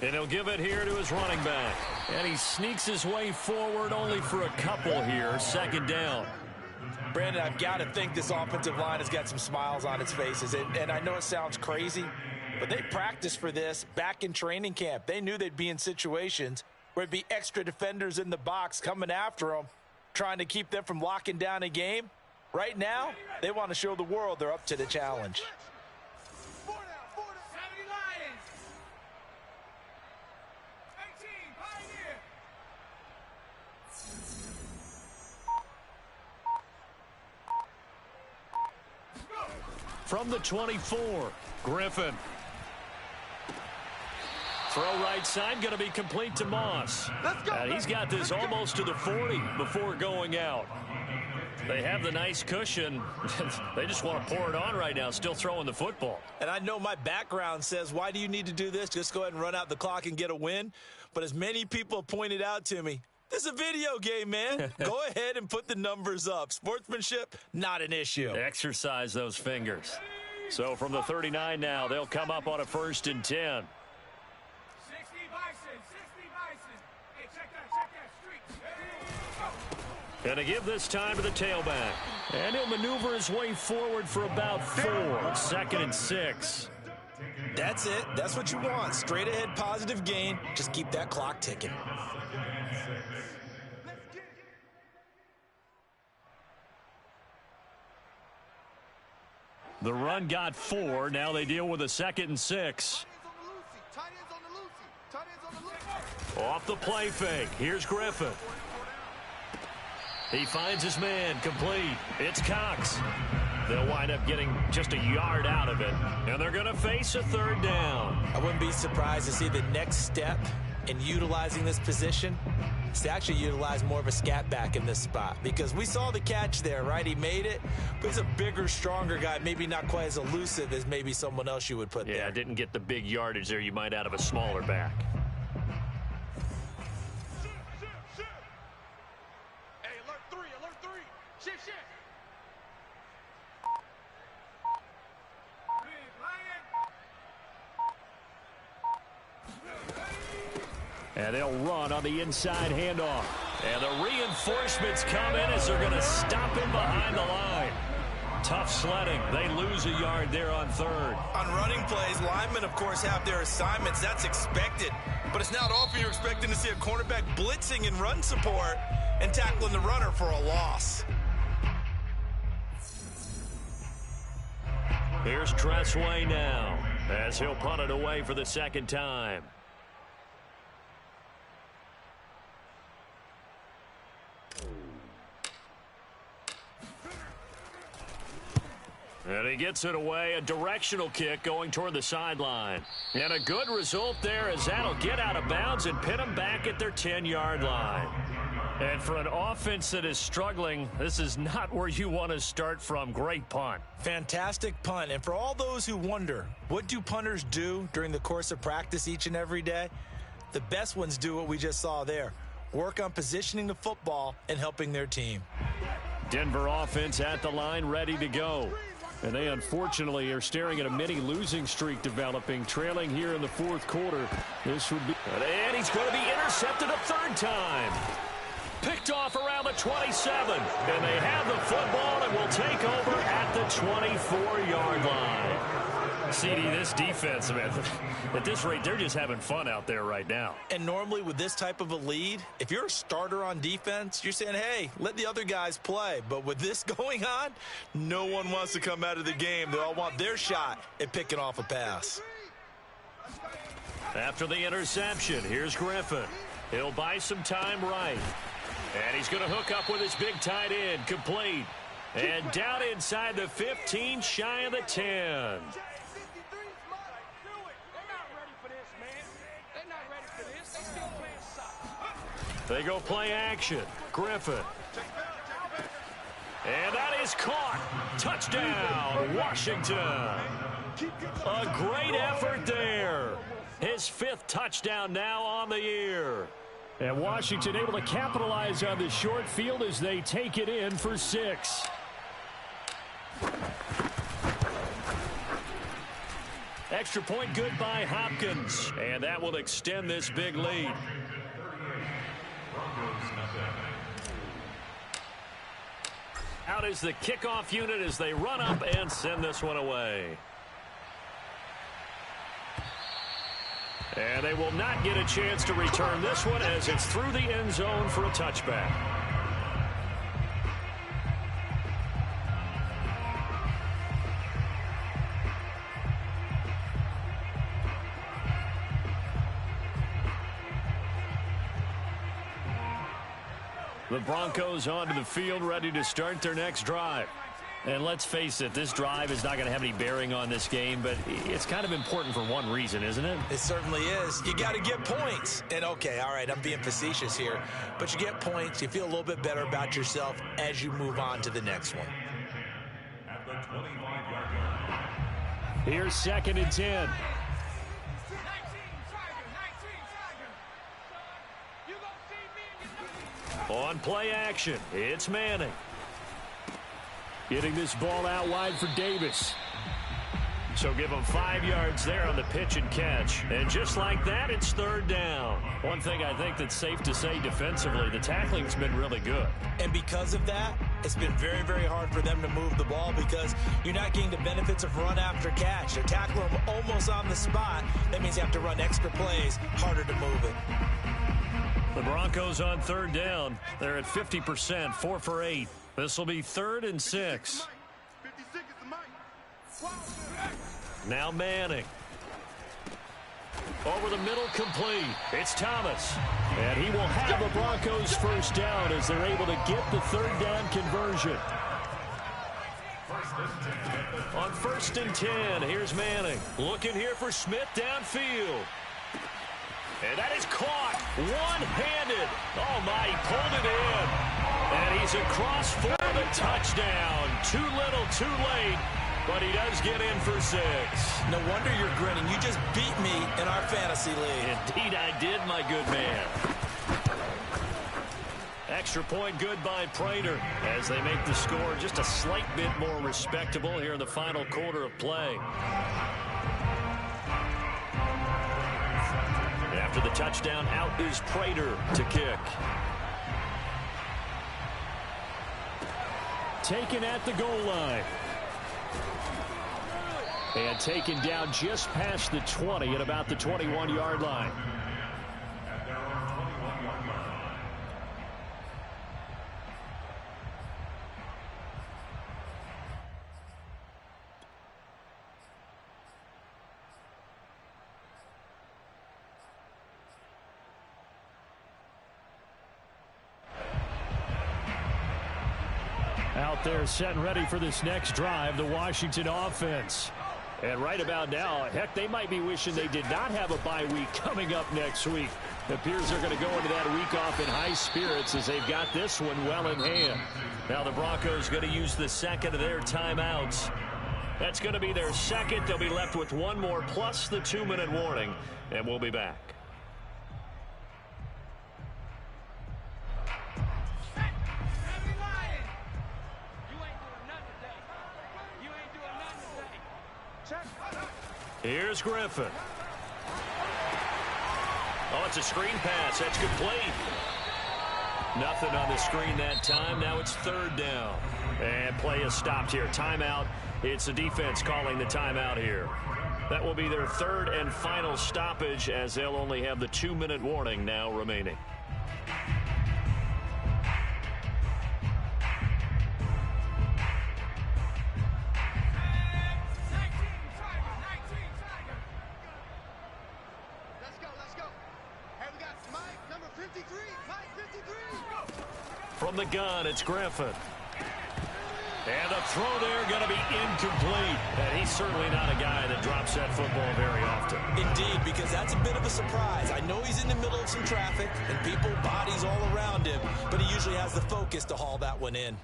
And he'll give it here to his running back. And he sneaks his way forward only for a couple here. Second down. Brandon, I've got to think this offensive line has got some smiles on its faces. And I know it sounds crazy, but they practiced for this back in training camp. They knew they'd be in situations where it'd be extra defenders in the box coming after them, trying to keep them from locking down a game. Right now, they want to show the world they're up to the challenge. 70 Lions. 18 Pioneer. From the 24, Griffin. Throw right side, going to be complete to Moss. Let's go, And he's got this almost to the 40 before going out. They have the nice cushion. They just want to pour it on right now, still throwing the football. And I know my background says, why do you need to do this? Just go ahead and run out the clock and get a win. But as many people pointed out to me, this is a video game, man. Go ahead and put the numbers up. Sportsmanship, not an issue. Exercise those fingers. So from the 39 now, they'll come up on a 1st and 10. 60 Bison. Hey, check that street. Going to give this time to the tailback. And he'll maneuver his way forward for about 4. 2nd and 6. That's it. That's what you want. Straight ahead positive gain. Just keep that clock ticking. The run got 4. Now they deal with a 2nd and 6. Off the play fake. Here's Griffin. He finds his man, complete. It's Cox. They'll wind up getting just a yard out of it, and they're going to face a 3rd down. I wouldn't be surprised to see the next step in utilizing this position is to actually utilize more of a scat back in this spot, because we saw the catch there, right? He made it, but he's a bigger, stronger guy, maybe not quite as elusive as maybe someone else you would put there. Yeah, didn't get the big yardage there you might out of a smaller back. Hey, alert 3. Shift. And they'll run on the inside handoff. And the reinforcements come in as they're going to stop him behind the line. Tough sledding. They lose a yard there on 3rd. On running plays, linemen, of course, have their assignments. That's expected. But it's not often you're expecting to see a cornerback blitzing in run support and tackling the runner for a loss. Here's Tressway now as he'll punt it away for the 2nd time. And he gets it away, a directional kick going toward the sideline. And a good result there as that'll get out of bounds and pin them back at their 10-yard line. And for an offense that is struggling, this is not where you want to start from. Great punt. Fantastic punt. And for all those who wonder, what do punters do during the course of practice each and every day? The best ones do what we just saw there. Work on positioning the football and helping their team. Denver offense at the line, ready to go. And they unfortunately are staring at a mini losing streak developing, trailing here in the fourth quarter. This would be... And he's going to be intercepted a third time. Picked off around the 27. And they have the football and will take over at the 24-yard line. CD, this defense, man, at this rate, they're just having fun out there right now. And normally with this type of a lead, if you're a starter on defense, you're saying, hey, let the other guys play. But with this going on, no one wants to come out of the game. They all want their shot at picking off a pass. After the interception, here's Griffin. He'll buy some time right. And he's going to hook up with his big tight end, complete. And down inside the 15, shy of the 10. They go play action. Griffin. And that is caught. Touchdown, Washington. A great effort there. His 5th touchdown now on the year. And Washington able to capitalize on the short field as they take it in for 6. Extra point good by Hopkins. And that will extend this big lead. Out is the kickoff unit as they run up and send this one away. And they will not get a chance to return this one as it's through the end zone for a touchback. The Broncos onto the field, ready to start their next drive. And let's face it, this drive is not going to have any bearing on this game, but it's kind of important for one reason, isn't it? It certainly is. You got to get points. And, okay, all right, I'm being facetious here. But you get points, you feel a little bit better about yourself as you move on to the next one. At the 25-yard line. Here's 2nd and 10. On play action, it's Manning. Getting this ball out wide for Davis. So give him 5 yards there on the pitch and catch. And just like that, it's 3rd down. One thing I think that's safe to say defensively, the tackling's been really good. And because of that, it's been very, very hard for them to move the ball because you're not getting the benefits of run after catch. They're tackling them almost on the spot. That means you have to run extra plays, harder to move it. The Broncos on 3rd down. They're at 50%, 4 for 8. This will be 3rd and 6. Now Manning. Over the middle, complete. It's Thomas. And he will have the Broncos 1st down as they're able to get the 3rd down conversion. On 1st and 10, here's Manning. Looking here for Smith downfield. And that is caught one-handed. Oh, my, he pulled it in. And he's across for the touchdown. Too little, too late. But he does get in for 6. No wonder you're grinning. You just beat me in our fantasy league. Indeed I did, my good man. Extra point good by Prater as they make the score just a slight bit more respectable here in the final quarter of play. After the touchdown, out is Prater to kick. Taken at the goal line. And taken down just past the 20 at about the 21-yard line. Out there set and ready for this next drive, the Washington offense. And right about now, heck, they might be wishing they did not have a bye week coming up next week. It appears they're going to go into that week off in high spirits as they've got this one well in hand. Now the Broncos going to use the second of their timeouts. That's going to be their second. They'll be left with one more plus the 2-minute warning, and we'll be back. Here's Griffin. Oh, it's a screen pass. That's complete. Nothing on the screen that time. Now it's third down. And play is stopped here. Timeout. It's the defense calling the timeout here. That will be their third and final stoppage as they'll only have the 2-minute warning now remaining. From the gun, it's Griffin. And the throw there going to be incomplete. And he's certainly not a guy that drops that football very often. Indeed, because that's a bit of a surprise. I know he's in the middle of some traffic and people, bodies all around him, but he usually has the focus to haul that one in.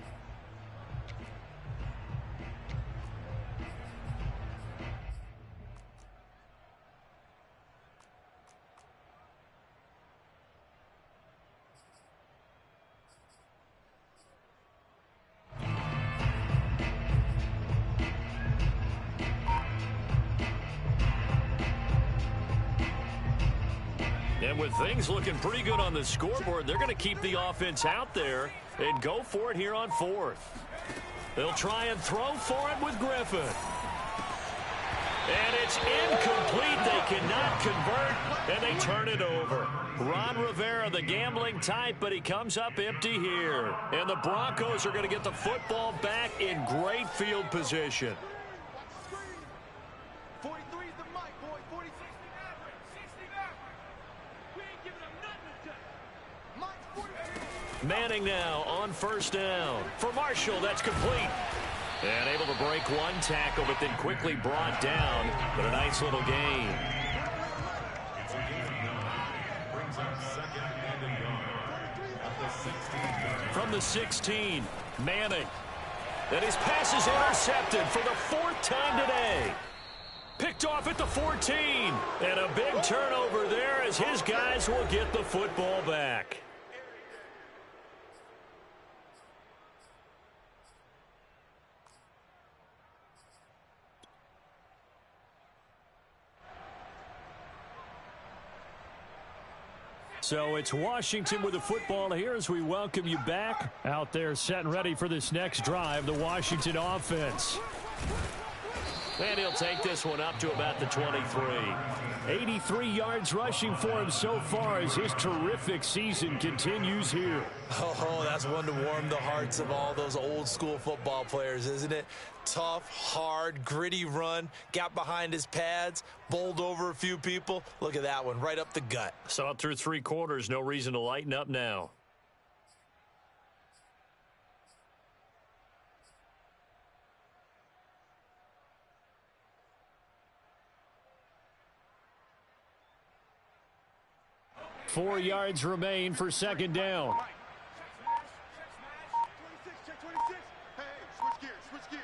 And with things looking pretty good on the scoreboard, they're going to keep the offense out there and go for it here on fourth. They'll try and throw for it with Griffin. And it's incomplete. They cannot convert, and they turn it over. Ron Rivera, the gambling type, but he comes up empty here. And the Broncos are going to get the football back in great field position. 43 is the mic, boy. 46 we ain't giving them nothing to Mike's 43. Manning now on first down. For Marshall, that's complete. And able to break one tackle, but then quickly brought down. But a nice little gain. From the 16, Manning. And his pass is intercepted for the fourth time today. Picked off at the 14. And a big turnover there as his guys will get the football back. So it's Washington with the football here as we welcome you back. Out there set and ready for this next drive, the Washington offense. And he'll take this one up to about the 23. 83 yards rushing for him so far as his terrific season continues here. Oh, that's one to warm the hearts of all those old school football players, isn't it? Tough, hard, gritty run, got behind his pads, bowled over a few people. Look at that one, right up the gut. Saw it through 3 quarters, no reason to lighten up now. Four yards remain for second down. Check 26. Hey, switch gears.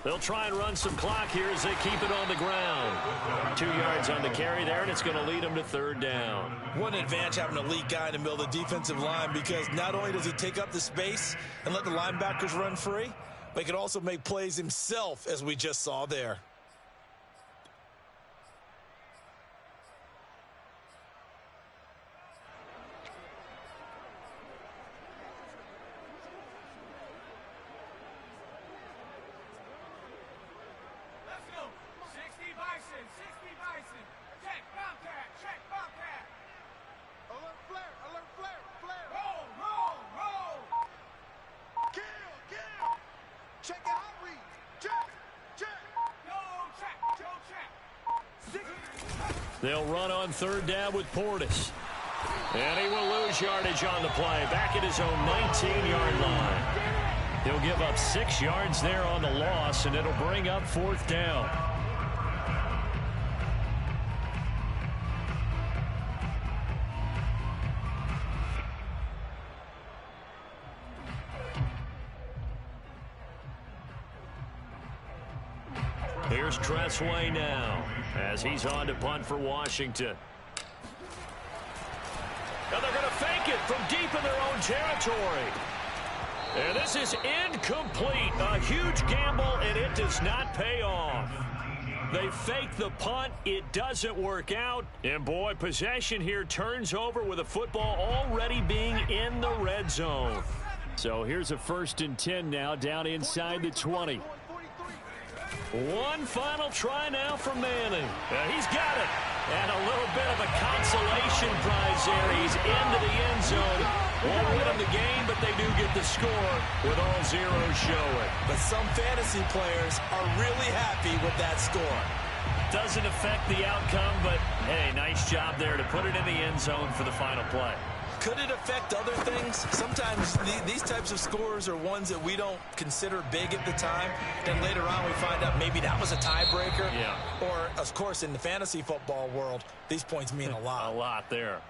They'll try and run some clock here as they keep it on the ground. 2 yards on the carry there, and it's going to lead them to third down. What an advantage having an elite guy in the middle of the defensive line, because not only does he take up the space and let the linebackers run free, but he can also make plays himself, as we just saw there. They'll run on third down with Portis. And he will lose yardage on the play. Back at his own 19-yard line. He'll give up 6 yards there on the loss, and it'll bring up 4th down. Here's Tressway now as he's on to punt for Washington. And they're going to fake it from deep in their own territory. And this is incomplete. A huge gamble, and it does not pay off. They fake the punt. It doesn't work out. And, boy, possession here turns over with a football already being in the red zone. So here's a 1st and 10 now down inside the 20. One final try now for Manning. He's got it. And a little bit of a consolation prize there. He's into the end zone. Won't win them the game, but they do get the score with all zeros showing. But some fantasy players are really happy with that score. Doesn't affect the outcome, but, hey, nice job there to put it in the end zone for the final play. Could it affect other things? Sometimes these types of scores are ones that we don't consider big at the time. Then later on we find out maybe that was a tiebreaker. Yeah. Or, of course, in the fantasy football world, these points mean a lot. A lot there.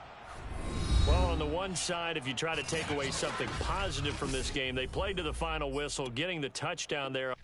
Well, on the one side, if you try to take away something positive from this game, they played to the final whistle, getting the touchdown there.